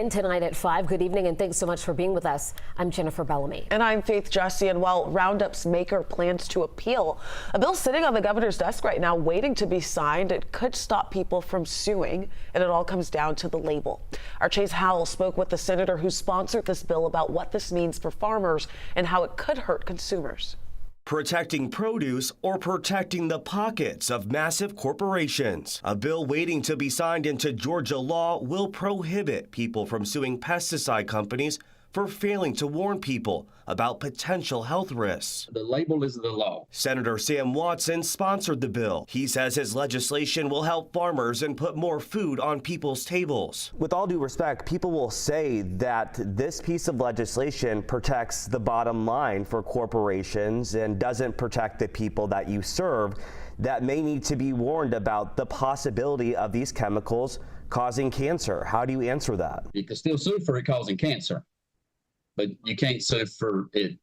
And tonight at 5, good evening and thanks so much for being with us. I'm Jennifer Bellamy. And I'm Faith Jesse. And while Roundup's maker plans to appeal, a bill sitting on the governor's desk right now waiting to be signed. It could stop people from suing, and it all comes down to the label. Our Chase Howell spoke with the senator who sponsored this bill about what this means for farmers and how it could hurt consumers. Protecting produce or protecting the pockets of massive corporations. A bill waiting to be signed into Georgia law will prohibit people from suing pesticide companies for failing to warn people about potential health risks. The label is the law. Senator Sam Watson sponsored the bill. He says his legislation will help farmers and put more food on people's tables. With all due respect, people will say that this piece of legislation protects the bottom line for corporations and doesn't protect the people that you serve that may need to be warned about the possibility of these chemicals causing cancer. How do you answer that? You can still sue for it causing cancer, but you can't sue for it,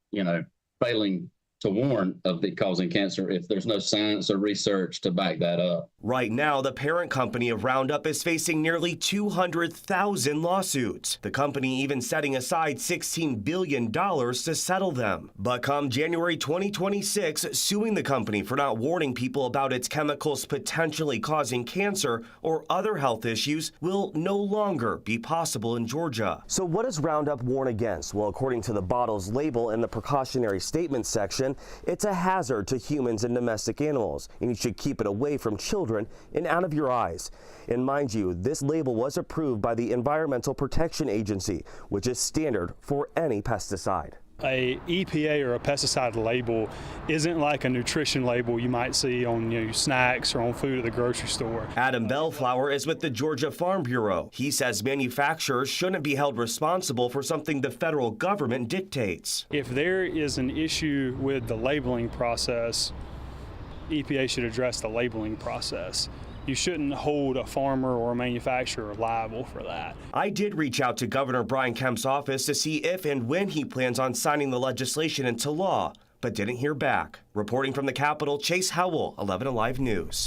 failing to warn of it causing cancer if there's no science or research to back that up. Right now, the parent company of Roundup is facing nearly 200,000 lawsuits. The company even setting aside $16 billion to settle them. But come January 2026, suing the company for not warning people about its chemicals potentially causing cancer or other health issues will no longer be possible in Georgia. So what does Roundup warn against? Well, according to the bottle's label in the precautionary statement section, it's a hazard to humans and domestic animals, and you should keep it away from children and out of your eyes. And mind you, this label was approved by the Environmental Protection Agency, which is standard for any pesticide. A EPA or a pesticide label isn't like a nutrition label you might see on snacks or on food at the grocery store. Adam Bellflower is with the Georgia Farm Bureau. He says manufacturers shouldn't be held responsible for something the federal government dictates. If there is an issue with the labeling process, EPA should address the labeling process. You shouldn't hold a farmer or a manufacturer liable for that. I did reach out to Governor Brian Kemp's office to see if and when he plans on signing the legislation into law, but didn't hear back. Reporting from the Capitol, Chase Howell, 11 Alive News.